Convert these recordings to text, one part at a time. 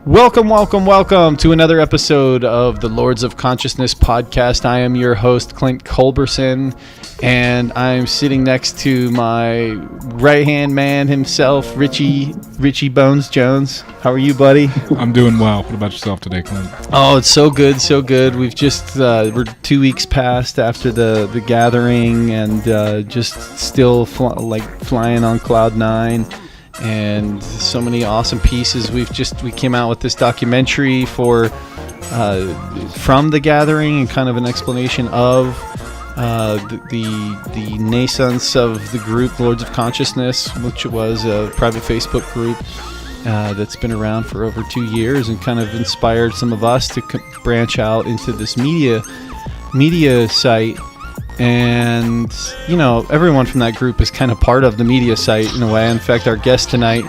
Welcome to another episode of the Lords of Consciousness podcast. I am your host, Clint Culberson, and I'm sitting next to my right-hand man himself, Richie Bones Jones. How are you, buddy? I'm doing well. What about yourself today, Clint? Oh, it's so good. We've just, we're 2 weeks past after the gathering and just still flying on cloud nine. And so many awesome pieces. We came out with this documentary from the gathering and kind of an explanation of the nascence of the group Lords of Consciousness, which was a private Facebook group that's been around for over 2 years and kind of inspired some of us to branch out into this media site. And, you know, everyone from that group is kind of part of the media site in a way. In fact, our guest tonight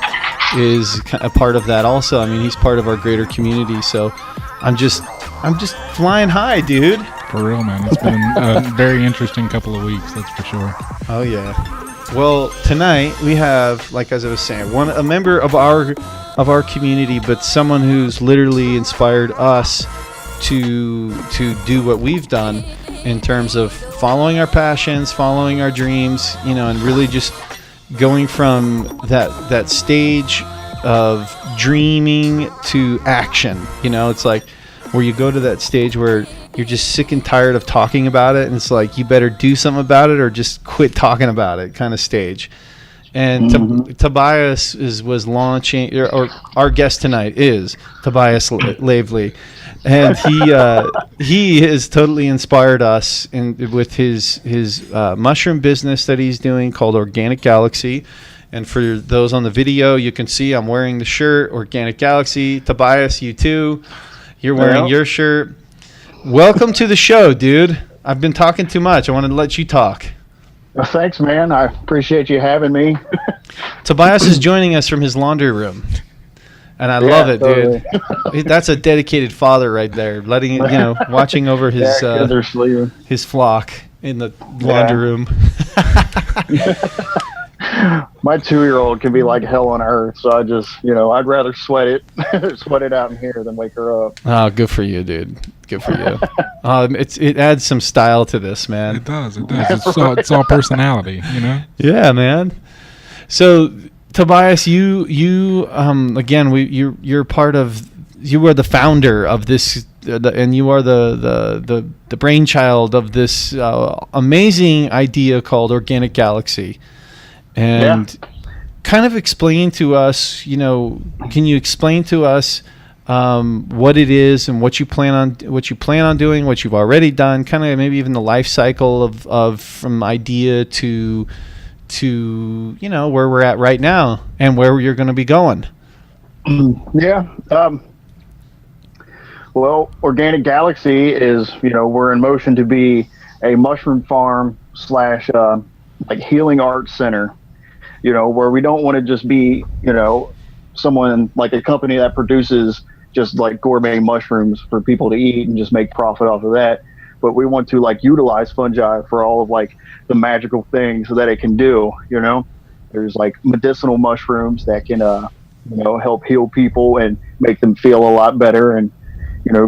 is a part of that also. I mean, he's part of our greater community. So I'm just flying high, dude. For real, man. It's been a very interesting couple of weeks, that's for sure. Oh, yeah. Well, tonight we have, like as I was saying, a member of our community, but someone who's literally inspired us to do what we've done in terms of following our passions, following our dreams, you know, and really just going from that stage of dreaming to action. You know, it's like where you go to that stage where you're just sick and tired of talking about it, and it's like you better do something about it or just quit talking about it kind of stage. And Tobias was launching, or our guest tonight is Tobias Lavely, and he has totally inspired us with his mushroom business that he's doing called Organic Galaxy. And for those on the video, you can see I'm wearing the shirt Organic Galaxy. Tobias, you too. You're wearing your shirt. Welcome to the show, dude. I've been talking too much. I wanted to let you talk. Well, thanks, man. I appreciate you having me. Tobias is joining us from his laundry room, and I love it, dude. Totally. That's a dedicated father right there, watching over his flock in the laundry room. My 2-year-old can be like hell on earth, so I just, I'd rather sweat it out in here than wake her up. Oh, good for you, dude. Good for you. It adds some style to this, man. It does. It's all personality, you know? Yeah, man. So, Tobias, you again, you're part of, you are the founder of this, and you are the brainchild of this amazing idea called Organic Galaxy. And kind of explain to us, can you explain to us what it is and what you plan on doing, what you've already done, kind of maybe even the life cycle of from idea to where we're at right now and where you're going to be going. Yeah. Well, Organic Galaxy is, we're in motion to be a mushroom farm / healing arts center, where we don't want to just be, someone like a company that produces just like gourmet mushrooms for people to eat and just make profit off of that. But we want to utilize fungi for all of the magical things that it can do. There's medicinal mushrooms that can, help heal people and make them feel a lot better, and,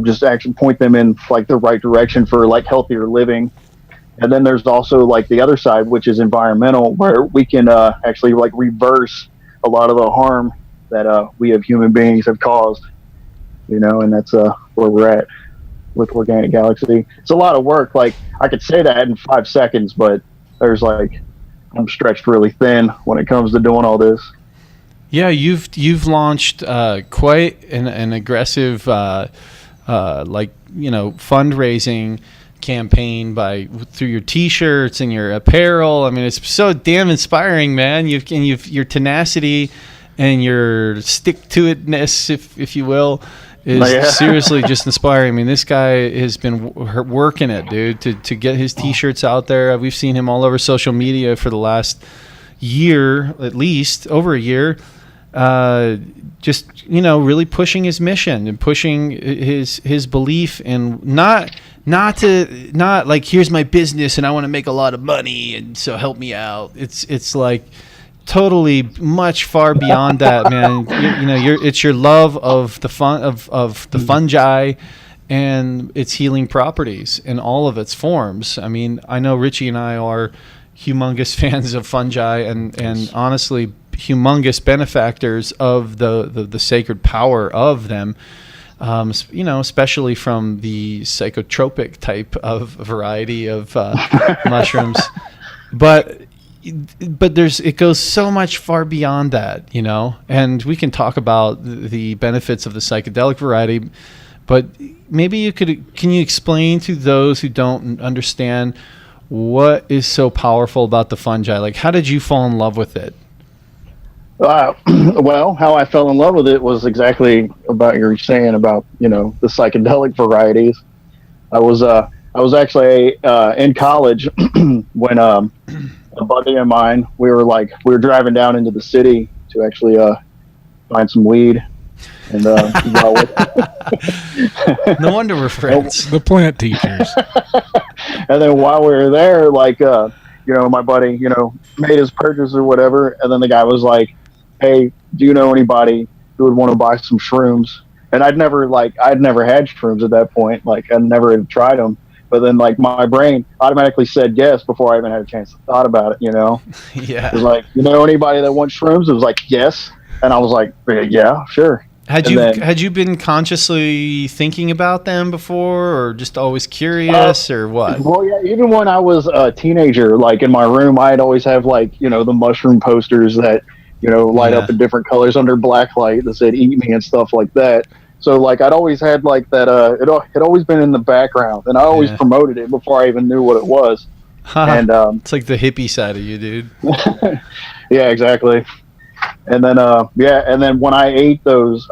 just actually point them in the right direction for healthier living. And then there's also the other side, which is environmental, where we can actually reverse a lot of the harm that we as human beings have caused, and that's where we're at with Organic Galaxy. It's a lot of work. I could say that in 5 seconds, but there's I'm stretched really thin when it comes to doing all this. Yeah, you've launched quite an aggressive fundraising campaign through your t-shirts and your apparel. I mean, it's so damn inspiring, man. Your tenacity and your stick-to-itness, if you will, is seriously just inspiring. I mean, this guy has been working it, dude, to get his t-shirts out there. We've seen him all over social media for the last year, at least over a year, just really pushing his mission and pushing his belief in not here's my business and I want to make a lot of money and so help me out. It's totally much far beyond that, man. It's your love of the the fungi and its healing properties in all of its forms. I mean, I know Richie and I are humongous fans of fungi and honestly humongous benefactors of the sacred power of them. Especially from the psychotropic type of variety of mushrooms, but it goes so much far beyond that, and we can talk about the benefits of the psychedelic variety, but maybe can you explain to those who don't understand what is so powerful about the fungi? Like, how did you fall in love with it? Well, how I fell in love with it was exactly about you're saying about, the psychedelic varieties. I was actually in college when a buddy of mine, we were driving down into the city to actually find some weed. And no wonder we're friends. The plant teachers. And then while we were there, my buddy, made his purchase or whatever, and then the guy was like, "Hey, do you know anybody who would want to buy some shrooms?" And I'd never had shrooms at that point. Like, I never had tried them. But then, my brain automatically said yes before I even had a chance to thought about it, Yeah. It was like, anybody that wants shrooms? It was like, yes. And I was like, yeah, sure. Had you been consciously thinking about them before, or just always curious, or what? Well, yeah, even when I was a teenager, in my room, I'd always have the mushroom posters that light up in different colors under black light that said "eat me" and stuff like that. So I'd always had that. It had always been in the background, and I always promoted it before I even knew what it was. And it's like the hippie side of you, dude. Yeah, exactly. And then and then when I ate those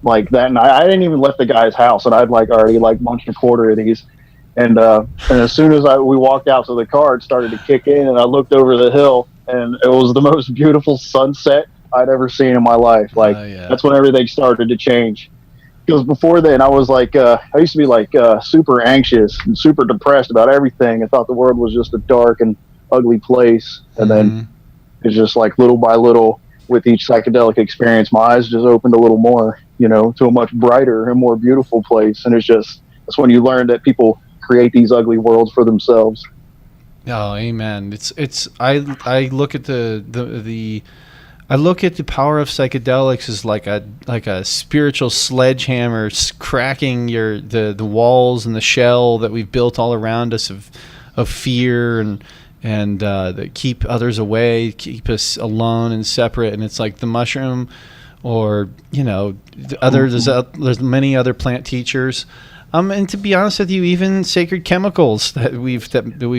like that night. I didn't even left the guy's house, and I'd already munched a quarter of these. And as soon as we walked out to the car, it started to kick in, and I looked over the hill, and it was the most beautiful sunset I'd ever seen in my life. That's when everything started to change. Because before then, I was I used to be super anxious and super depressed about everything. I thought the world was just a dark and ugly place. And then it's just little by little, with each psychedelic experience, my eyes just opened a little more, to a much brighter and more beautiful place. And that's when you learn that people create these ugly worlds for themselves. Oh, amen. I look at I look at the power of psychedelics as like a spiritual sledgehammer cracking the walls and the shell that we've built all around us of fear and that keep others away, keep us alone and separate. And it's like the mushroom, or there's many other plant teachers. And to be honest with you, even sacred chemicals that we've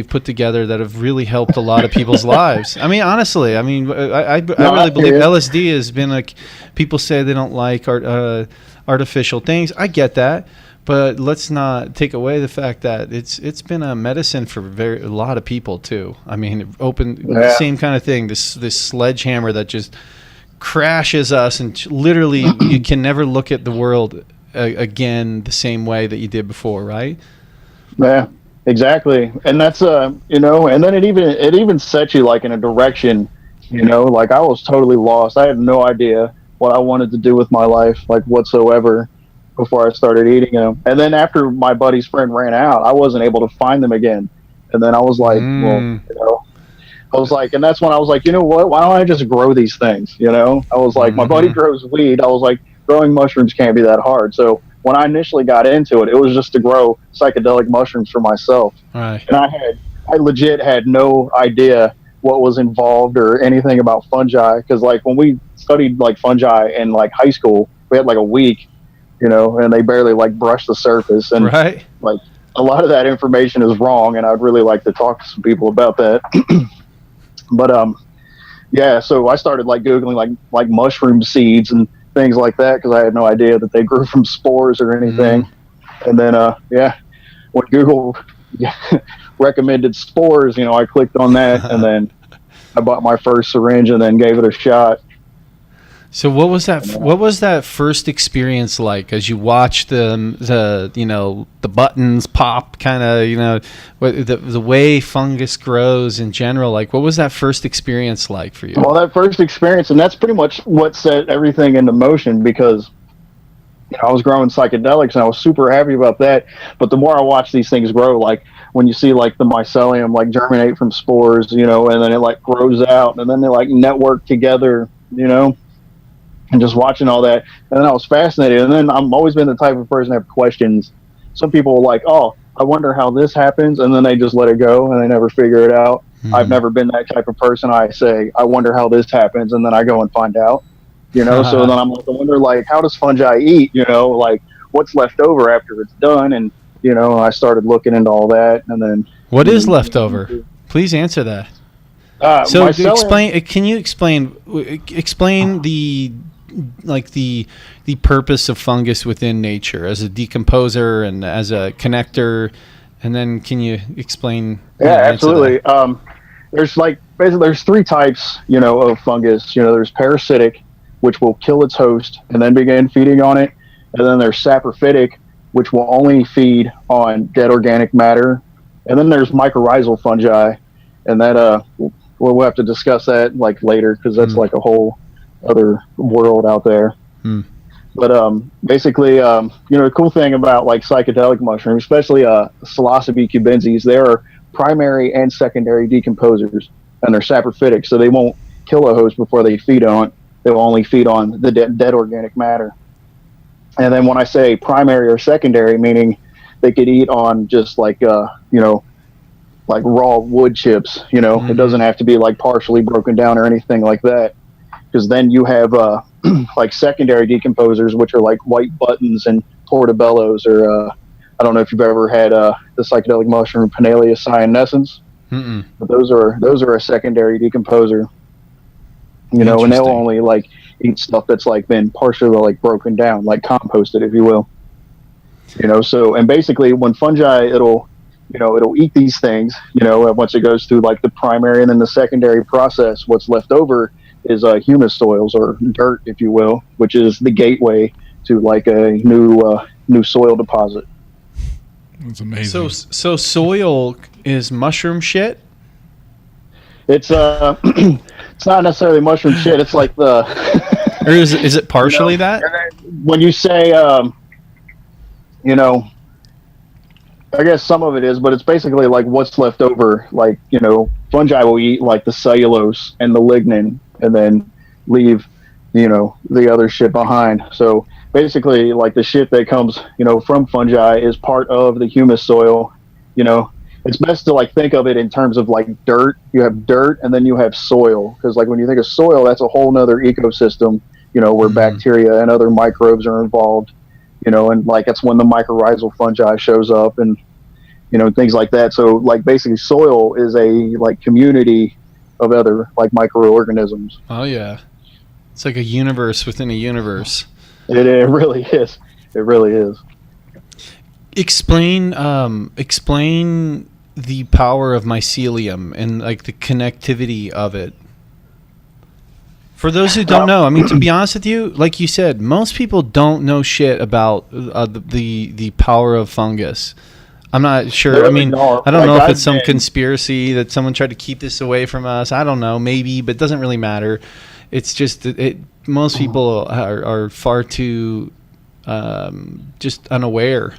put together that have really helped a lot of people's lives. I mean, honestly, I really believe LSD has been people say they don't like artificial things. I get that, but let's not take away the fact that it's been a medicine for a lot of people too. I mean, the same kind of thing. This sledgehammer that just crashes us, and literally you can never look at the world again the same way that you did before, right? Yeah, exactly. And that's and then it even sets you in a direction, I was totally lost. I had no idea what I wanted to do with my life whatsoever before I started eating them. And then after my buddy's friend ran out, I wasn't able to find them again. And then I was like, and that's when I was like, you know what, why don't I just grow these things? I was like, my buddy grows weed. I was like, growing mushrooms can't be that hard. So when I initially got into it, it was just to grow psychedelic mushrooms for myself. Right. And I legit had no idea what was involved or anything about fungi. Because when we studied fungi in high school, we had a week, and they barely brushed the surface. And right. A lot of that information is wrong, and I'd really like to talk to some people about that. But so I started Googling mushroom seeds and things like that, because I had no idea that they grew from spores or anything. And then when Google recommended spores, I clicked on that, and then I bought my first syringe and then gave it a shot. So what was that? What was that first experience like as you watched the buttons pop, kind of the way fungus grows in general? Like, what was that first experience like for you? Well, that first experience, and that's pretty much what set everything into motion, because I was growing psychedelics and I was super happy about that. But the more I watch these things grow, like when you see like the mycelium like germinate from spores, and then it like grows out and then they like network together, and just watching all that. And then I was fascinated. And then I've always been the type of person to have questions. Some people are like, oh, I wonder how this happens. And then they just let it go and they never figure it out. Mm-hmm. I've never been that type of person. I say, I wonder how this happens. And then I go and find out, so then I'm like, I wonder, like, how does fungi eat, like what's left over after it's done. And, I started looking into all that. And then what is left over? Please answer that. So can you explain the purpose of fungus within nature as a decomposer and as a connector, and then can you explain? Yeah, absolutely. There's three types, of fungus. There's parasitic, which will kill its host and then begin feeding on it, and then there's saprophytic, which will only feed on dead organic matter, and then there's mycorrhizal fungi, and that we'll have to discuss that like later, because that's like a whole other world out there. But basically, the cool thing about like psychedelic mushrooms, especially psilocybe cubensis, they are primary and secondary decomposers, and they're saprophytic, so they won't kill a host before they feed on it. They will only feed on the dead organic matter. And then when I say primary or secondary, meaning they could eat on just like like raw wood chips, it doesn't have to be like partially broken down or anything like that. Because then you have like secondary decomposers, which are like white buttons and portobellos, or I don't know if you've ever had the psychedelic mushroom Pinnalia cyanescens. But those are a secondary decomposer, and they'll only like eat stuff that's like been partially like broken down, like composted, if you will. So, and basically when fungi, it'll eat these things, once it goes through like the primary and then the secondary process, what's left over is humus soils, or dirt, if you will, which is the gateway to like a new soil deposit. That's amazing. So soil is mushroom shit? It's it's not necessarily mushroom shit. It's like the or is it partially that? When you say I guess some of it is, but it's basically like what's left over. Like, fungi will eat like the cellulose and the lignin and then leave, the other shit behind. So basically like the shit that comes, from fungi is part of the humus soil. It's best to like think of it in terms of like dirt. You have dirt and then you have soil. Because like when you think of soil, that's a whole nother ecosystem, where bacteria and other microbes are involved. And like that's when the mycorrhizal fungi shows up and, things like that. So like basically soil is a like community of other like microorganisms. Oh yeah. It's like a universe within a universe. It really is. It really is. Explain the power of mycelium and like the connectivity of it. For those who don't know, I mean, to be honest with you, like you said, most people don't know shit about the power of fungus. I'm not sure. I mean, I don't know if it's some conspiracy that someone tried to keep this away from us. I don't know, maybe, but it doesn't really matter. It's just most people are far too just unaware.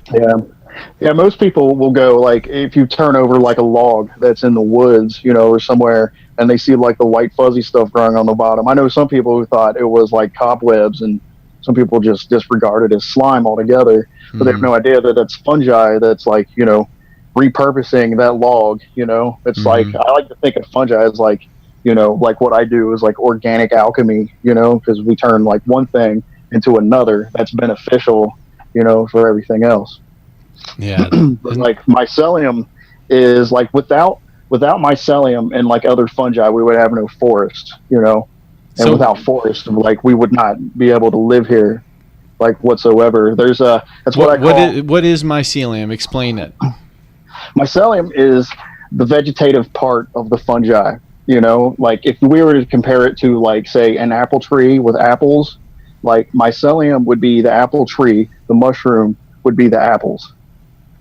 Yeah, most people will go, like, if you turn over like a log that's in the woods, or somewhere, and they see like the white fuzzy stuff growing on the bottom. I know some people who thought it was like cobwebs, and some people just disregard it as slime altogether, but they have no idea that it's fungi that's like, repurposing that log. It's like, I like to think of fungi as like, like what I do is like organic alchemy, because we turn like one thing into another that's beneficial, for everything else. Yeah. But like mycelium is like without mycelium and like other fungi, we would have no forest, and without forest, like we would not be able to live here like whatsoever. There's that's what I call. What is mycelium? Explain it. Mycelium is the vegetative part of the fungi. You know, like if we were to compare it to like say an apple tree with apples, like mycelium would be the apple tree, the mushroom would be the apples.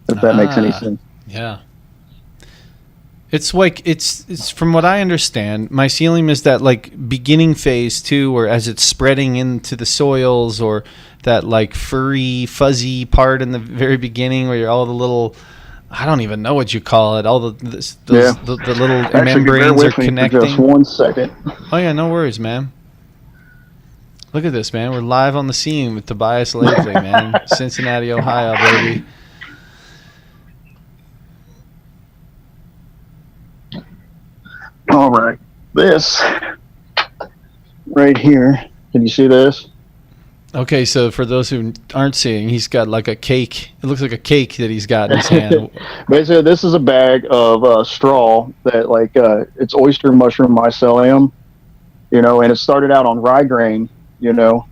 If that makes any sense. Yeah. It's like it's from what I understand, mycelium is that like beginning phase too, where as it's spreading into the soils, or that like furry, fuzzy part in the very beginning where you're all the little, I don't even know what you call it. All the little Actually, membranes bear are with me connecting. for just 1 second. Oh yeah, no worries, man. Look at this, man. We're live on the scene with Tobias Lavely, man. Cincinnati, Ohio, baby. All right, this right here. Can you see this? Okay, so for those who aren't seeing, he's got like a cake. It looks like a cake that he's got in his hand. Basically, this is a bag of straw that, like, it's oyster mushroom mycelium, you know, and it started out on rye grain, you know.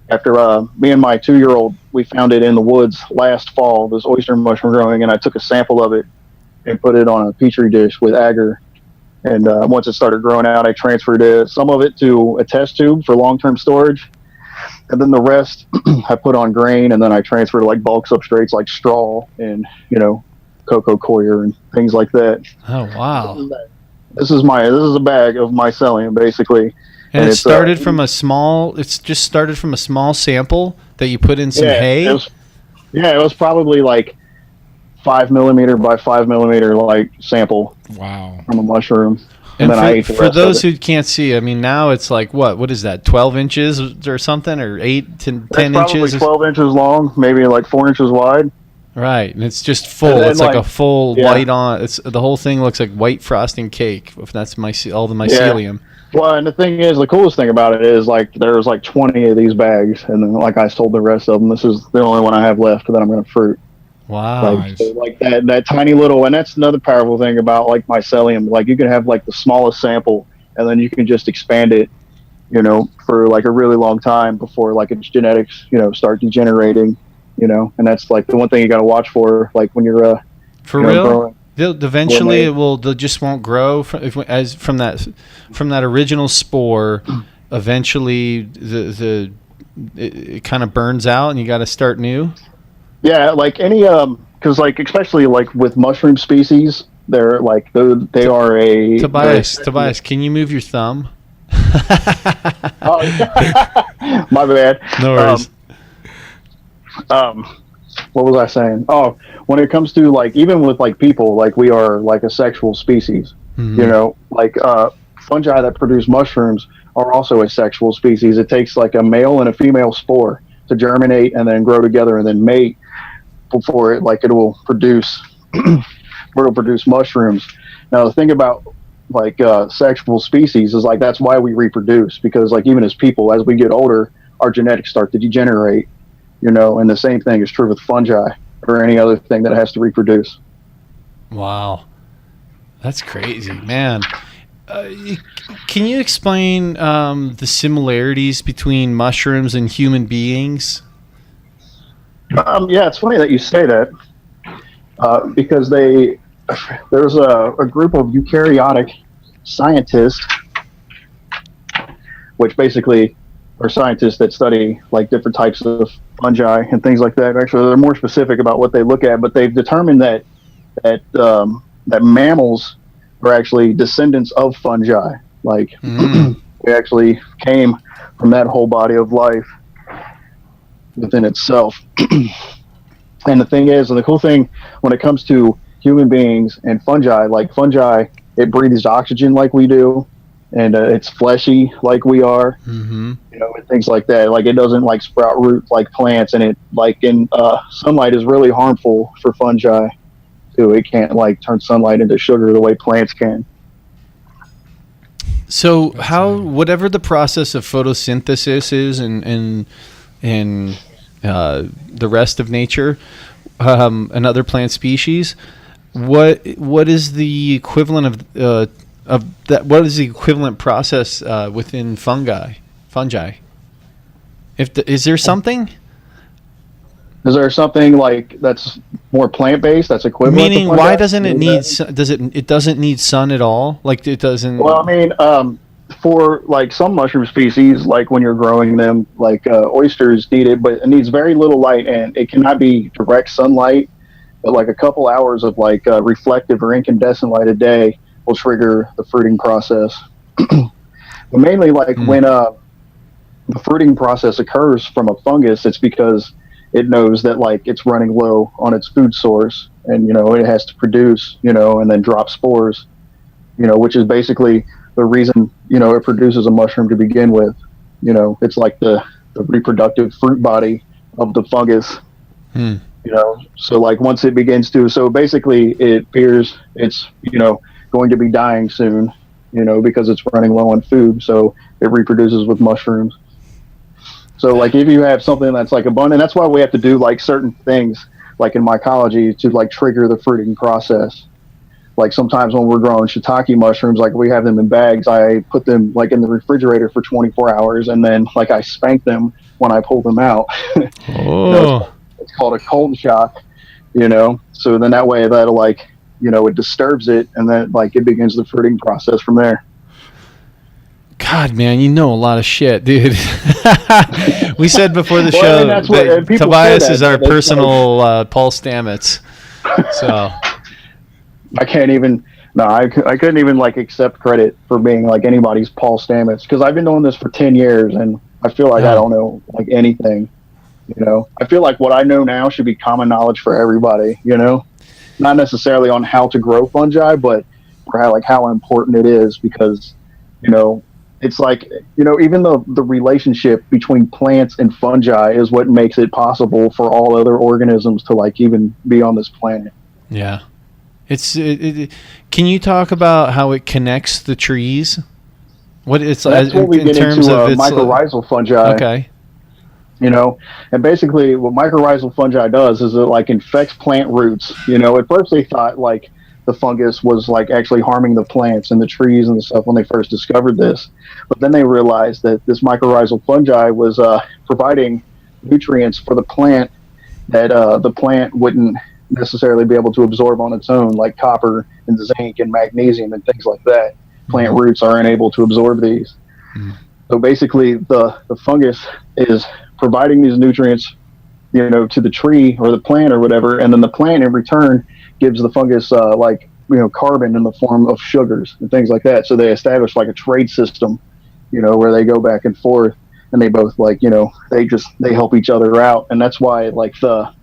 After me and my 2-year-old, we found it in the woods last fall, this oyster mushroom growing, and I took a sample of it and put it on a petri dish with agar. And once it started growing out, I transferred some of it to a test tube for long-term storage. And then the rest I put on grain, and then I transferred to like bulk substrates like straw and, you know, cocoa coir and things like that. Oh, wow. This is a bag of mycelium, basically. And it started from a small, it's just started from a small sample that you put in some hay? It was probably like 5 millimeter by 5 millimeter like sample. Wow. From a mushroom. And then I ate the rest. For those who can't see, I mean, now it's like what is that? 12 inches or something, or 8 to 10 inches? Probably 12 inches long, maybe like 4 inches wide. Right, and it's just full. It's like a full white on. It's the whole thing looks like white frosting cake. If that's all the mycelium. Yeah. Well, and the thing is, the coolest thing about it is like there's like 20 of these bags, and then like I sold the rest of them. This is the only one I have left that I'm going to fruit. Wow. Like, so like that tiny little, and that's another powerful thing about like mycelium. Like you can have like the smallest sample, and then you can just expand it, you know, for like a really long time before like its genetics, you know, start degenerating, you know. And that's like the one thing you got to watch for, like when you're for real. Eventually, they just won't grow from that original spore. Eventually, it kind of burns out, and you got to start new. Yeah, like any because like especially like with mushroom species, they're like they are a Tobias, can you move your thumb? Oh, my bad. No worries. What was I saying? Oh, when it comes to like even with like people, like we are like a sexual species. Mm-hmm. You know, like fungi that produce mushrooms are also a sexual species. It takes like a male and a female spore to germinate and then grow together and then mate before it will produce mushrooms. Now the thing about like sexual species is like that's why we reproduce, because like even as people, as we get older, our genetics start to degenerate, you know, and the same thing is true with fungi or any other thing that has to reproduce. Wow, that's crazy, man. Can you explain the similarities between mushrooms and human beings? Yeah, it's funny that you say that because there's a group of eukaryotic scientists, which basically are scientists that study like different types of fungi and things like that. Actually, they're more specific about what they look at, but they've determined that mammals are actually descendants of fungi. Like we actually came from that whole body of life within itself. And the thing is, and the cool thing when it comes to human beings and fungi, like fungi, it breathes oxygen like we do, and it's fleshy like we are, you know, and things like that. Like it doesn't like sprout roots like plants, and it like in sunlight is really harmful for fungi too. It can't like turn sunlight into sugar the way plants can. So whatever the process of photosynthesis is and the rest of nature, and other plant species, what is the equivalent of that? What is the equivalent process within fungi? Is there something? Is there something like that's more plant based that's equivalent? Meaning, to why doesn't it need? It doesn't need sun at all? Like it doesn't. Well, I mean, for like some mushroom species, like when you're growing them, like oysters need it, but it needs very little light, and it cannot be direct sunlight. But like a couple hours of like reflective or incandescent light a day will trigger the fruiting process. But mainly, like when the fruiting process occurs from a fungus, it's because it knows that like it's running low on its food source, and it has to produce, and then drop spores, which is basically the reason it produces a mushroom to begin with. It's like the reproductive fruit body of the fungus. So like once it begins to, so basically it appears it's going to be dying soon, because it's running low on food, so it reproduces with mushrooms. So like if you have something that's like abundant, that's why we have to do like certain things like in mycology to like trigger the fruiting process. Like sometimes when we're growing shiitake mushrooms, like we have them in bags, I put them like in the refrigerator for 24 hours, and then like I spank them when I pull them out. Oh. It's called a cold shock, so then that way that'll like, it disturbs it, and then like it begins the fruiting process from there. God, man, you know a lot of shit, dude. We said before the show that Tobias is our personal Paul Stamets. So I can't even. No, I couldn't even like accept credit for being like anybody's Paul Stamets, because I've been doing this for 10 years and I feel like I don't know like anything. I feel like what I know now should be common knowledge for everybody. Not necessarily on how to grow fungi, but for how important it is, because it's like, even the relationship between plants and fungi is what makes it possible for all other organisms to like even be on this planet. Yeah. Can you talk about how it connects the trees? What it's that's what we get into mycorrhizal fungi. Okay. And basically what mycorrhizal fungi does is it like infects plant roots. At first they thought like the fungus was like actually harming the plants and the trees and the stuff when they first discovered this. But then they realized that this mycorrhizal fungi was providing nutrients for the plant that the plant wouldn't necessarily be able to absorb on its own, like copper and zinc and magnesium and things like that. Plant roots are unable to absorb these. So basically the fungus is providing these nutrients, to the tree or the plant or whatever, and then the plant in return gives the fungus carbon in the form of sugars and things like that. So they establish like a trade system, where they go back and forth, and they both like, they help each other out. And that's why like the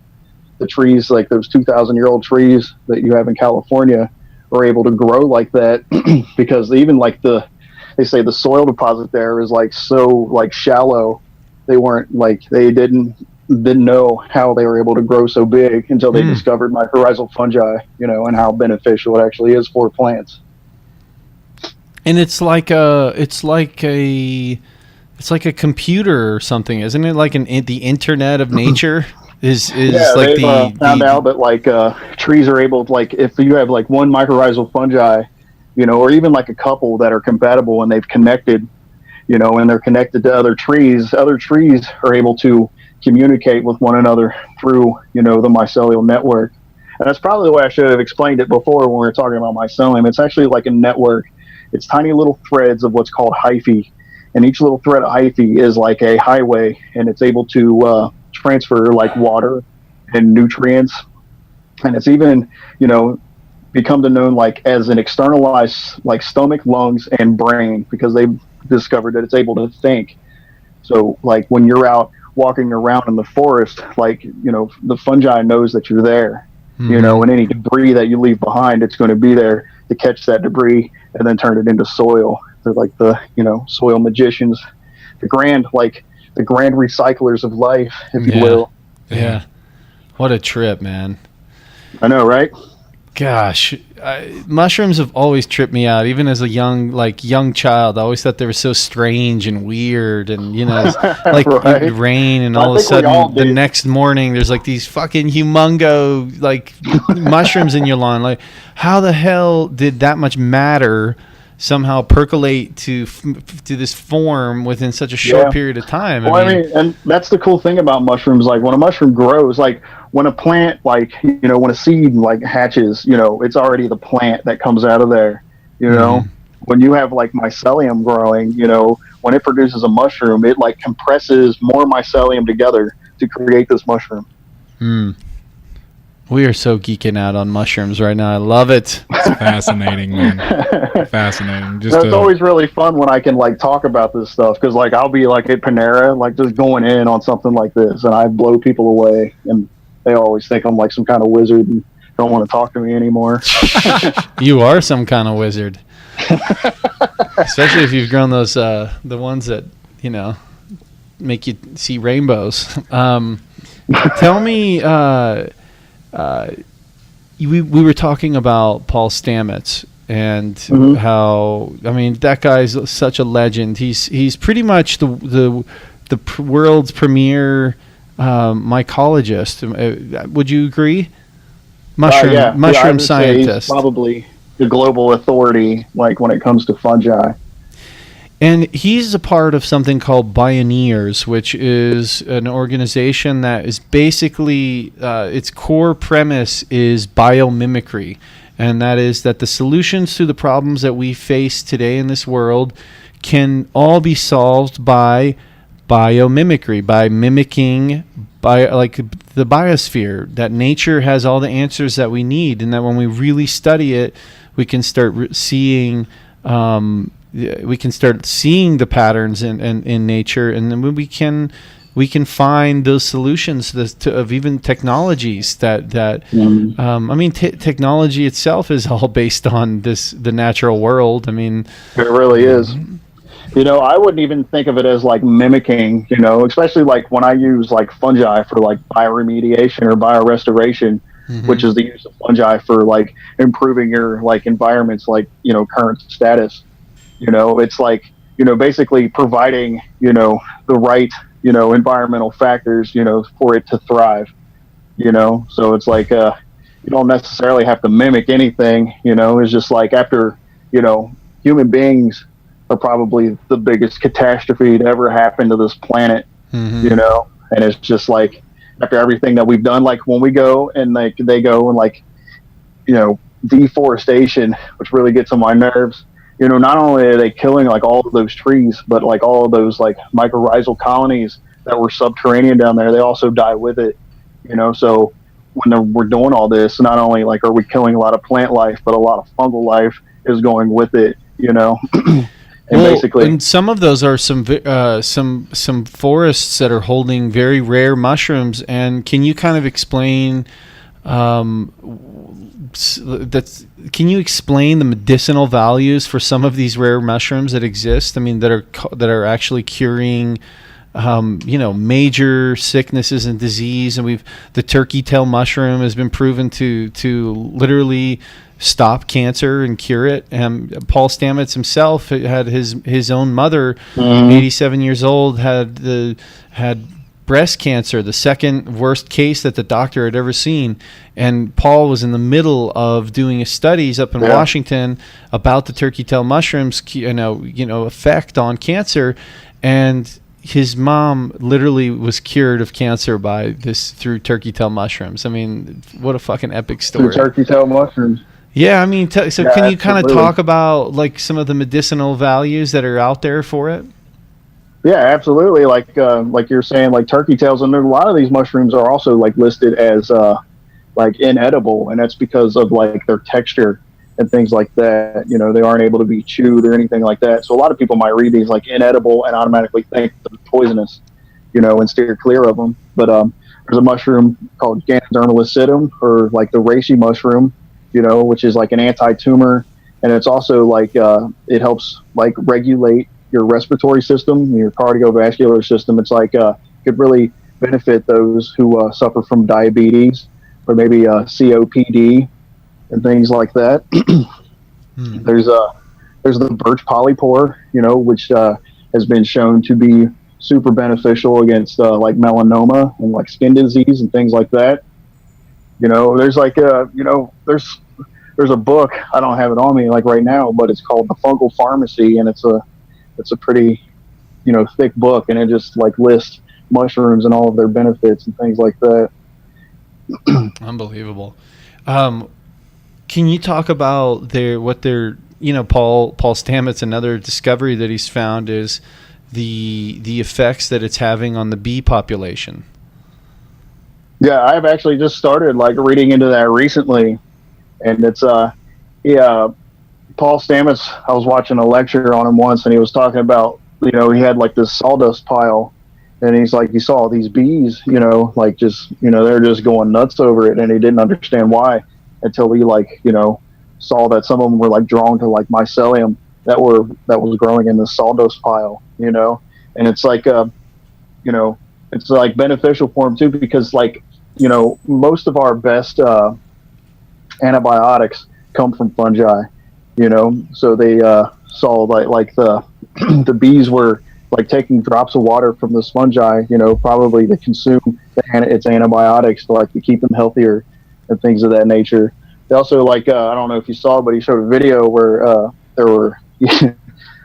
trees, like those 2,000-year-old trees that you have in California, are able to grow like that because even like they say the soil deposit there is like so like shallow. They weren't like, they didn't know how they were able to grow so big until they discovered mycorrhizal fungi, and how beneficial it actually is for plants. And it's like a computer or something, isn't it? Like the internet of nature is like they've found out that like trees are able to, like if you have like one mycorrhizal fungi, or even like a couple that are compatible and they've connected, and they're connected to other trees are able to communicate with one another through, the mycelial network. And that's probably the way I should have explained it before when we were talking about mycelium. It's actually like a network. It's tiny little threads of what's called hyphae. And each little thread of hyphae is like a highway, and it's able to transfer like water and nutrients. And it's even, become to known like as an externalized like stomach, lungs, and brain, because they've discovered that it's able to think. So like when you're out walking around in the forest, like, the fungi knows that you're there, and any debris that you leave behind, it's going to be there to catch that debris and then turn it into soil. They're like the, soil magicians, the grand recyclers of life, if you will. Yeah. What a trip, man. I know, right? Gosh, mushrooms have always tripped me out. Even as a young child, I always thought they were so strange and weird, and like right. It would rain, and all of a sudden the next morning there's like these fucking humongo like mushrooms in your lawn. Like, how the hell did that much matter somehow percolate to this form within such a short period of time. Well, I mean, and that's the cool thing about mushrooms. Like when a mushroom grows, like when a plant, like, you know, when a seed like hatches, you know, it's already the plant that comes out of there. You know, when you have like mycelium growing, you know, when it produces a mushroom, it like compresses more mycelium together to create this mushroom. We are so geeking out on mushrooms right now. I love it. It's fascinating, man. Fascinating. It's always really fun when I can like talk about this stuff, because like I'll be like at Panera, like just going in on something like this, and I blow people away, and they always think I'm like some kind of wizard and don't want to talk to me anymore. You are some kind of wizard, especially if you've grown those the ones that, you know, make you see rainbows. Tell me. We were talking about Paul Stamets and how, I mean, that guy's such a legend. He's pretty much the world's premier mycologist. Would you agree? Mushroom scientist. Probably the global authority, like when it comes to fungi. And he's a part of something called Bioneers, which is an organization that is basically, its core premise is biomimicry. And that is that the solutions to the problems that we face today in this world can all be solved by biomimicry, by mimicking like the biosphere, that nature has all the answers that we need, and that when we really study it, we can start seeing the patterns in nature, and then we can find those solutions of even technologies that I mean, technology itself is all based on the natural world. I mean, it really is. You know, I wouldn't even think of it as like mimicking, you know, especially like when I use like fungi for like bioremediation or biorestoration, which is the use of fungi for like improving your like environment's like, you know, current status. You know, it's like, you know, basically providing, you know, the right, you know, environmental factors, you know, for it to thrive, you know. So it's like, you don't necessarily have to mimic anything, you know. It's just like after, you know, human beings are probably the biggest catastrophe to ever happen to this planet, you know. And it's just like after everything that we've done, like when we go and like they go and like, you know, deforestation, which really gets on my nerves. You know, not only are they killing like all of those trees, but like all of those like mycorrhizal colonies that were subterranean down there, they also die with it. You know, so when we're doing all this, not only like are we killing a lot of plant life, but a lot of fungal life is going with it. You know, and basically, and some of those are some forests that are holding very rare mushrooms. And can you kind of explain? Can you explain the medicinal values for some of these rare mushrooms that exist? I mean, that are actually curing, you know, major sicknesses and disease. And the turkey tail mushroom has been proven to literally stop cancer and cure it. And Paul Stamets himself had his own mother, 87 years old, had breast cancer, the second worst case that the doctor had ever seen. And Paul was in the middle of doing studies up in Washington about the turkey tail mushrooms, you know, effect on cancer. And his mom literally was cured of cancer through turkey tail mushrooms. I mean, what a fucking epic story. Through turkey tail mushrooms. Yeah, I mean, can you kind of talk about like some of the medicinal values that are out there for it? Yeah, absolutely. Like you're saying, like turkey tails, and a lot of these mushrooms are also like listed as like inedible, and that's because of like their texture and things like that. You know, they aren't able to be chewed or anything like that. So a lot of people might read these like inedible and automatically think they're poisonous, you know, and steer clear of them. But there's a mushroom called Ganoderma lucidum, or like the reishi mushroom, you know, which is like an anti-tumor, and it's also like it helps like regulate your respiratory system, your cardiovascular system. It's like could really benefit those who suffer from diabetes or maybe COPD and things like that. There's the birch polypore, you know, which has been shown to be super beneficial against like melanoma and like skin disease and things like that. You know, there's like you know, there's there's a book, I don't have it on me like right now, but it's called The Fungal Pharmacy, and it's a pretty, thick book, and it just like lists mushrooms and all of their benefits and things like that. Unbelievable. Can you talk about Paul Stamets, another discovery that he's found is the effects that it's having on the bee population? Yeah, I've actually just started like reading into that recently, and it's Paul Stamets, I was watching a lecture on him once, and he was talking about, he had like this sawdust pile, and he's like, he saw all these bees, like just, they're just going nuts over it, and he didn't understand why until he saw that some of them were like drawn to like mycelium that was growing in the sawdust pile, and it's like, it's like beneficial for him too, because like, most of our best antibiotics come from fungi, so they saw like the the bees were like taking drops of water from this fungi, probably to consume its antibiotics to keep them healthier and things of that nature. They also I don't know if you saw, but he showed a video where there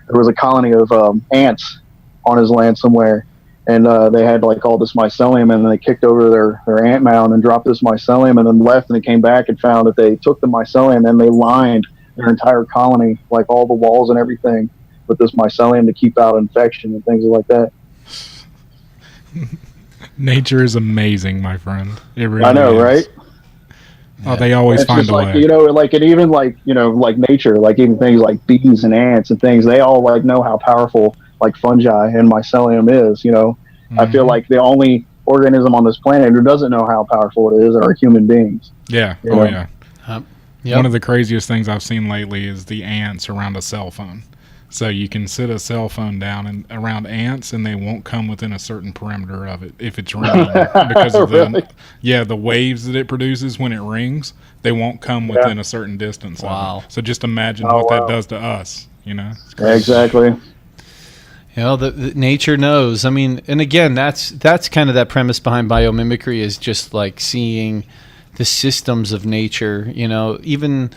was a colony of ants on his land somewhere, and they had like all this mycelium, and then they kicked over their ant mound and dropped this mycelium, and then left, and they came back and found that they took the mycelium and they lined their entire colony, like all the walls and everything, with this mycelium to keep out infection and things like that. Nature is amazing, my friend. It really I know, is. right? Oh, they always find a way. And even like nature, like even things like bees and ants and things, they all like know how powerful like fungi and mycelium is. Mm-hmm. I feel like the only organism on this planet who doesn't know how powerful it is are human beings. Yeah. Yeah. Yep. One of the craziest things I've seen lately is the ants around a cell phone. So you can sit a cell phone down and around ants, and they won't come within a certain perimeter of it if it's ringing, because of Really? the waves that it produces when it rings. They won't come within a certain distance. Wow. Of it. So just imagine what that does to us. Yeah, exactly. The nature knows. I mean, and again, that's kind of that premise behind biomimicry, is just like seeing the systems of nature. Even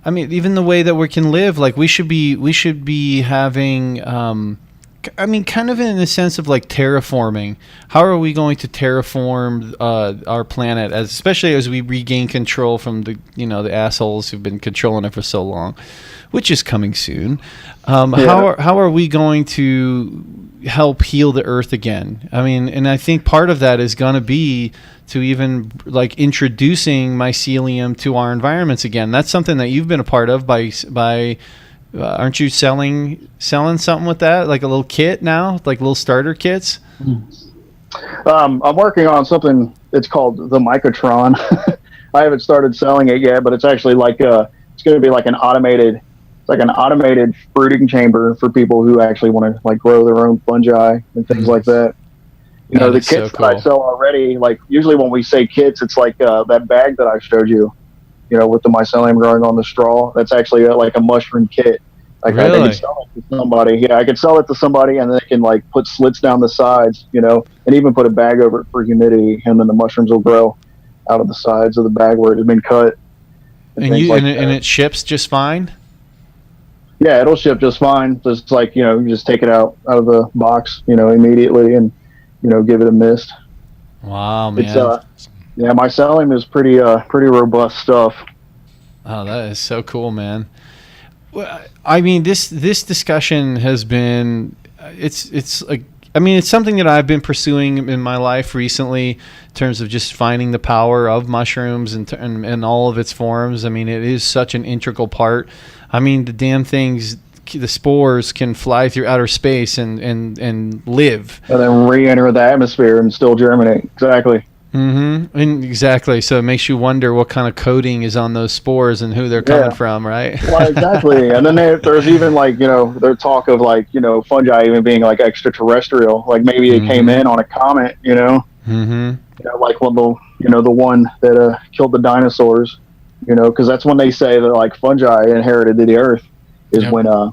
the way that we can live, like we should be having, kind of in the sense of like terraforming. How are we going to terraform our planet, especially as we regain control from the assholes who've been controlling it for so long, which is coming soon. How are we going to help heal the earth again? And I think part of that is going to be to even like introducing mycelium to our environments again. That's something that you've been a part of by aren't you selling something with that, like a little kit now, like little starter kits? I'm working on something. It's called the Microtron. I haven't started selling it yet, but it's actually like it's going to be like an automated fruiting chamber for people who actually want to like grow their own fungi and things like that. The kits so cool. that I sell already, like usually when we say kits, it's like that bag that I showed you, with the mycelium growing on the straw. That's actually like a mushroom kit. Like really? I could sell it to somebody. Yeah, I could sell it to somebody, and they can like put slits down the sides, and even put a bag over it for humidity, and then the mushrooms will grow out of the sides of the bag where it has been cut. And it ships just fine? Yeah, it'll ship just fine. Just like, you just take it out of the box, immediately and, give it a mist. Wow, man. It's, mycelium is pretty robust stuff. Oh, that is so cool, man. Well, this discussion has been, it's like, it's something that I've been pursuing in my life recently in terms of just finding the power of mushrooms and all of its forms. It is such an integral part. The damn things, the spores can fly through outer space and live. And then re-enter the atmosphere and still germinate. Exactly. Mm-hmm. And exactly. So it makes you wonder what kind of coating is on those spores and who they're coming from, right? Well, exactly. And then there's even like, there's talk of like, fungi even being like extraterrestrial. Like maybe it came in on a comet, Mm-hmm. Like when the one that killed the dinosaurs, because that's when they say that like fungi inherited the earth is when, a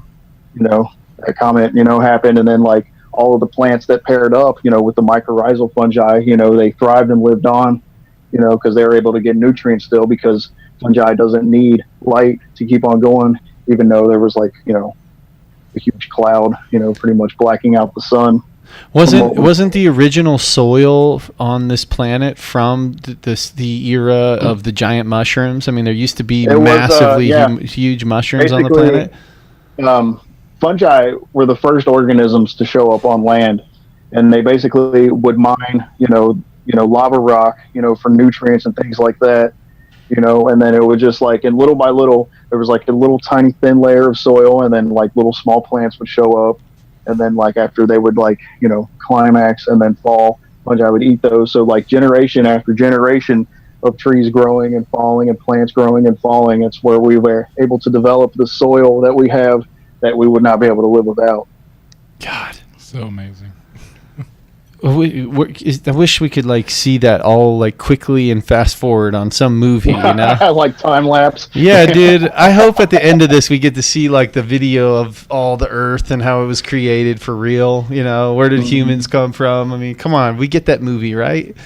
comet, happened. And then like all of the plants that paired up, with the mycorrhizal fungi, they thrived and lived on, because they were able to get nutrients still, because fungi doesn't need light to keep on going, even though there was like, a huge cloud, pretty much blacking out the sun. Wasn't the original soil on this planet from the era of the giant mushrooms? I mean, there used to be massively huge mushrooms on the planet. Fungi were the first organisms to show up on land, and they basically would mine, lava rock, for nutrients and things like that, and then it would just like, and little by little, there was like a little tiny thin layer of soil, and then like little small plants would show up. And then like after they would like, climax and then fall, fungi would eat those. So like generation after generation of trees growing and falling and plants growing and falling, it's where we were able to develop the soil that we have that we would not be able to live without. God, so amazing. I wish we could like see that all like quickly and fast forward on some movie, like time lapse. Yeah, dude. I hope at the end of this we get to see like the video of all the Earth and how it was created for real. Where did humans come from? I mean, come on, we get that movie, right?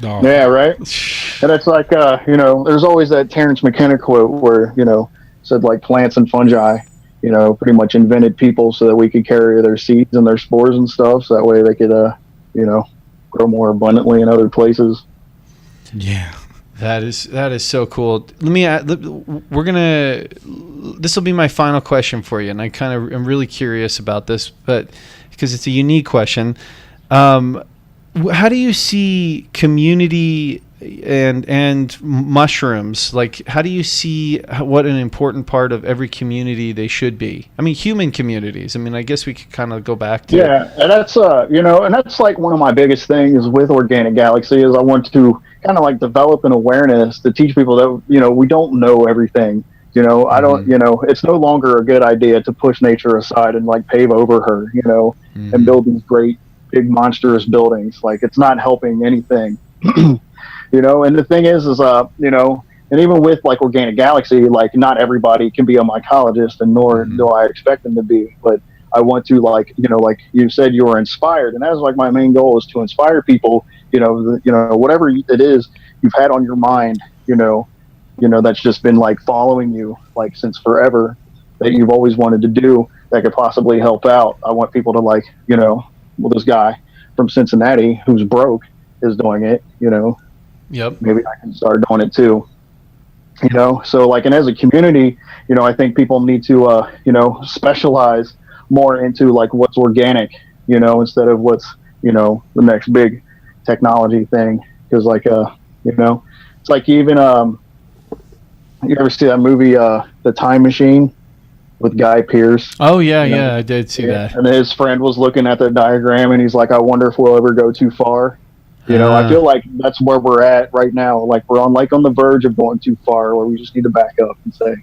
Oh. Yeah, right. And it's like there's always that Terrence McKenna quote where said like plants and fungi, pretty much invented people so that we could carry their seeds and their spores and stuff, so that way they could grow more abundantly in other places. Yeah, that is so cool. This will be my final question for you, and I kind of am really curious about this, but because it's a unique question. How do you see community and mushrooms? Like, how do you see what an important part of every community they should be? I mean, human communities. I mean, I guess we could kind of go back to and that's and that's like one of my biggest things with Organic Galaxy is I want to kind of like develop an awareness to teach people that we don't know everything. I don't. It's no longer a good idea to push nature aside and like pave over her. And build these great big monstrous buildings. Like, it's not helping anything. And the thing is, and even with like Organic Galaxy, like not everybody can be a mycologist, and nor do I expect them to be. But I want to like you said, you were inspired, and that's like my main goal is to inspire people. Whatever it is you've had on your mind, that's just been like following you like since forever, that you've always wanted to do that could possibly help out. I want people to like, this guy from Cincinnati who's broke is doing it. Yep. Maybe I can start doing it too. So like, and as a community, I think people need to, specialize more into like what's organic, instead of what's, the next big technology thing. Cause like, it's like even, you ever see that movie, The Time Machine with Guy Pearce? Oh yeah, I did see that. And his friend was looking at the diagram and he's like, I wonder if we'll ever go too far. I feel like that's where we're at right now. Like we're on the verge of going too far, where we just need to back up and say,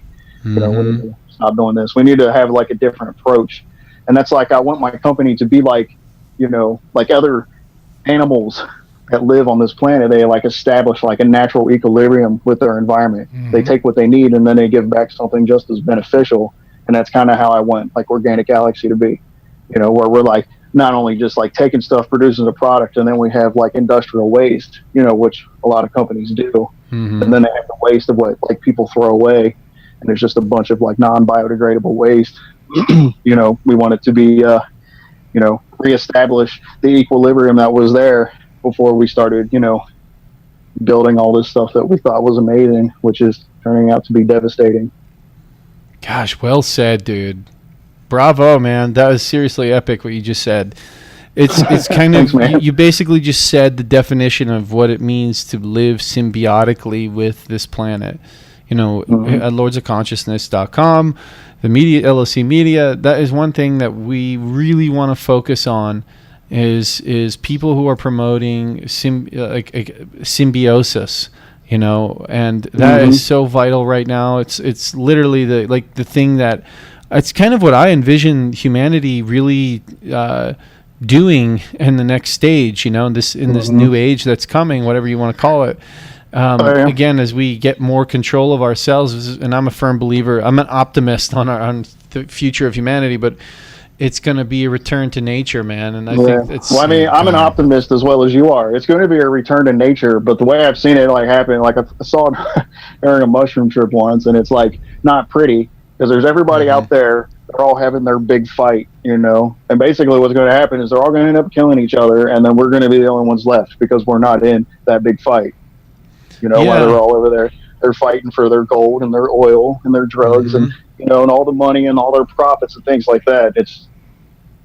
we need to stop doing this. We need to have like a different approach. And that's like, I want my company to be like, like other animals that live on this planet. They like establish like a natural equilibrium with their environment. They take what they need and then they give back something just as beneficial. And that's kind of how I want like Organic Galaxy to be, where we're like, not only just like taking stuff, producing a product, and then we have like industrial waste, which a lot of companies do. And then they have the waste of what like people throw away, and there's just a bunch of like non-biodegradable waste. We want it to be, reestablish the equilibrium that was there before we started, building all this stuff that we thought was amazing, which is turning out to be devastating. Gosh, well said, dude. Bravo, man. That was seriously epic what you just said. It's kind of, Thanks, you basically just said the definition of what it means to live symbiotically with this planet. At lordsofconsciousness.com, the media, LOC Media, that is one thing that we really want to focus on is people who are promoting symbiosis, and that is so vital right now. It's literally the thing that, it's kind of what I envision humanity really doing in the next stage, in this new age that's coming, whatever you want to call it. Again, as we get more control of ourselves, and I'm a firm believer, I'm an optimist on the future of humanity, but it's going to be a return to nature, man. And I think it's. Well, I mean, I'm an optimist as well as you are. It's going to be a return to nature, but the way I've seen it like happen, like I saw it during a mushroom trip once, and it's like not pretty because there's everybody out there. They're all having their big fight, you know. And basically, what's going to happen is they're all going to end up killing each other, and then we're going to be the only ones left because we're not in that big fight. You know, while they're all over there, they're fighting for their gold and their oil and their drugs and. You know, and all the money and all their profits and things like that. It's,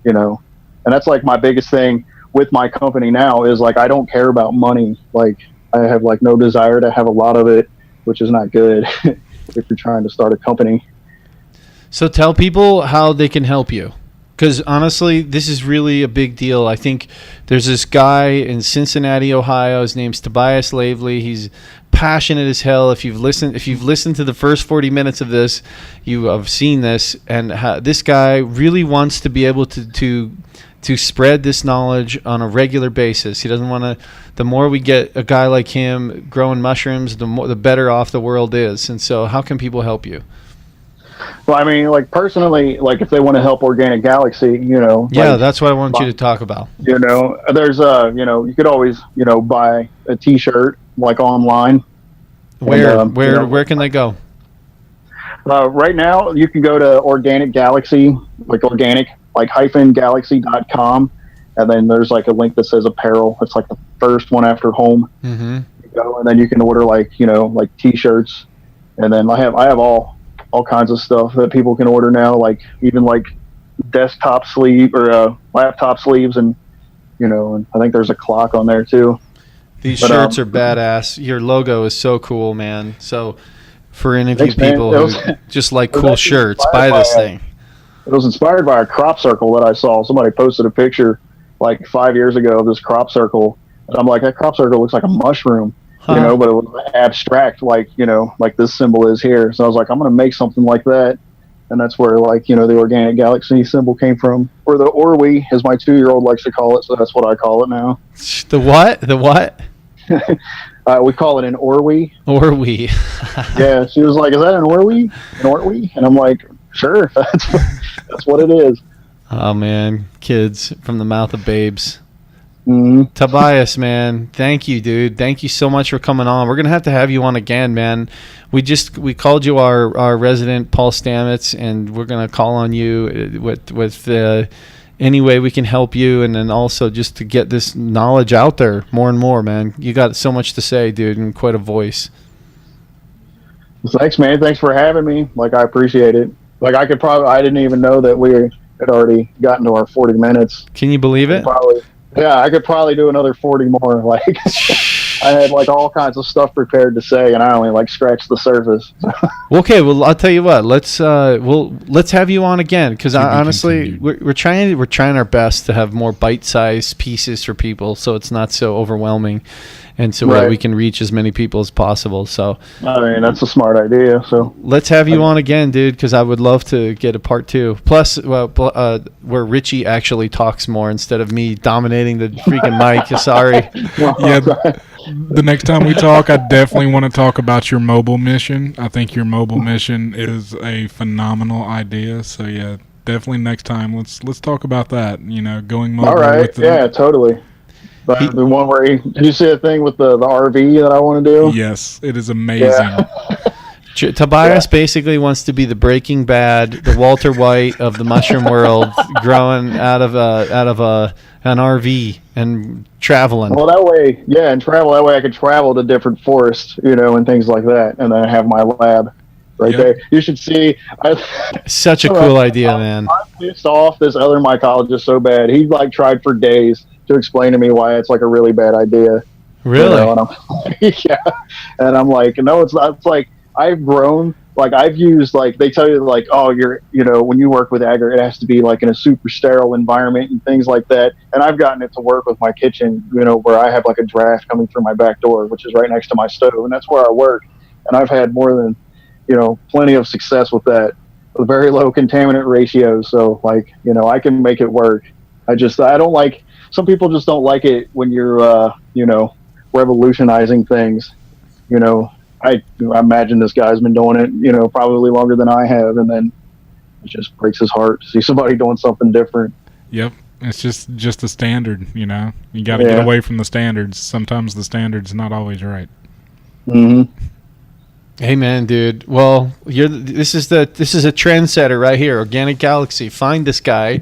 you know, and that's like my biggest thing with my company now is like, I don't care about money. Like I have like no desire to have a lot of it, which is not good if you're trying to start a company. So tell people how they can help you. Because honestly, this is really a big deal. I think there's this guy in Cincinnati, Ohio. His name's Tobias Lavely. He's passionate as hell. If you've listened to the first 40 minutes of this, you have seen this. And this guy really wants to be able to spread this knowledge on a regular basis. He doesn't want to. The more we get a guy like him growing mushrooms, the better off the world is. And so, how can people help you? Well, I mean, like personally, like if they want to help Organic Galaxy, you know. Yeah, like, that's what I want you to talk about. You know, there's you know, you could always, you know, buy a T-shirt like online. Where can they go? Right now, you can go to Organic Galaxy, like organic, like -galaxy.com, and then there's like a link that says apparel. It's like the first one after home. Mm-hmm. You go, and then you can order like, you know, like T-shirts, and then I have all kinds of stuff that people can order now, like even like desktop sleeve or laptop sleeves, and you know, and I think there's a clock on there too. These shirts are badass. Your logo is so cool, man. So for any of you people who just like cool shirts, buy this thing. It was inspired by a crop circle that I saw. Somebody posted a picture like 5 years ago of this crop circle, and I'm like, that crop circle looks like a mushroom. You know, but it was abstract, like, you know, like this symbol is here. So I was like, I'm going to make something like that. And that's where, like, you know, the Organic Galaxy symbol came from. Or the Orwe, as my 2-year-old likes to call it. So that's what I call it now. The what? The what? We call it an Orwe. Orwe. Yeah, she was like, is that an Orwe? An Orwe? And I'm like, sure, that's what it is. Oh, man. Kids from the mouth of babes. Mm-hmm. Tobias, man, thank you, dude. Thank you so much for coming on. We're gonna have you on again, man. We called you our resident Paul Stamets, and we're gonna call on you with any way we can help you, and then also just to get this knowledge out there more and more, man. You got so much to say, dude, and quite a voice. Thanks, man. Thanks for having me. Like, I appreciate it. Like, I didn't even know that we had already gotten to our 40 minutes. Can you believe it? Yeah, I could probably do another 40 more. Like, I had like all kinds of stuff prepared to say, and I only like scratched the surface. Okay, well, I'll tell you what. Let's have you on again, because honestly, we're trying our best to have more bite-sized pieces for people, so it's not so overwhelming, and so that we can reach as many people as possible. So I mean, that's a smart idea. So let's have you on again, dude, because I would love to get a part 2. Plus, where Richie actually talks more instead of me dominating the freaking mic. Sorry. Yeah. The next time we talk, I definitely want to talk about your mobile mission. I think your mobile mission is a phenomenal idea. So yeah, definitely next time let's talk about that. You know, going mobile. All right. Yeah, totally. But the one where did you see a thing with the RV that I want to do? Yes, it is amazing. Yeah. Tobias basically wants to be the Breaking Bad, the Walter White of the mushroom world, growing out of an RV and traveling. Well, that way, and travel. That way I could travel to different forests, you know, and things like that, and then I have my lab right there. You should see. Such a cool idea, man. I pissed off this other mycologist so bad. He like tried for days to explain to me why it's like a really bad idea. Really? You know, and I'm, yeah. And I'm like, no, it's not. It's like I've grown. Like I've used, like they tell you, like, oh, you know, when you work with agar, it has to be like in a super sterile environment and things like that. And I've gotten it to work with my kitchen, you know, where I have like a draft coming through my back door, which is right next to my stove, and that's where I work. And I've had more than, you know, plenty of success with that, with very low contaminant ratios. So like, you know, I can make it work. I don't like, some people just don't like it when you're, you know, revolutionizing things, you know. I imagine this guy's been doing it, you know, probably longer than I have, and then, it just breaks his heart to see somebody doing something different. Yep. It's just the standard, you know. You got to get away from the standards. Sometimes the standard's not always right. Mm-hmm. Hey man, dude. Well, this is a trendsetter right here. Organic Galaxy. Find this guy,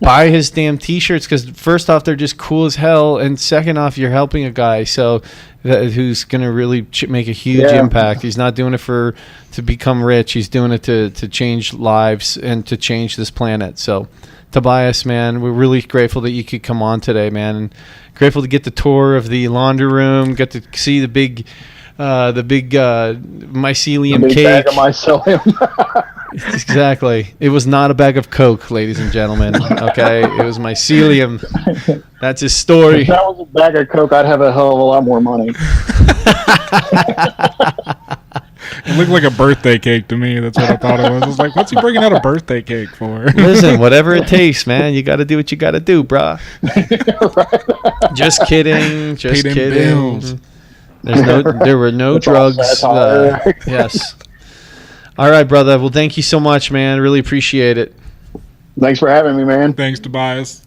buy his damn T-shirts, because first off, they're just cool as hell, and second off, you're helping a guy who's gonna really make a huge impact. He's not doing it to become rich. He's doing it to change lives and to change this planet. So, Tobias, man, we're really grateful that you could come on today, man, and grateful to get the tour of the laundry room, get to see the big mycelium cake. Bag of mycelium. Exactly. It was not a bag of Coke, ladies and gentlemen. Okay, it was mycelium. That's his story. If that was a bag of Coke, I'd have a hell of a lot more money. It looked like a birthday cake to me. That's what I thought it was. I was like, what's he bringing out a birthday cake for? Listen, whatever it takes, man. You got to do what you got to do, brah. Just kidding. Just kidding. Bills. There were no drugs. Yes. All right, brother. Well, thank you so much, man. Really appreciate it. Thanks for having me, man. Thanks, Tobias.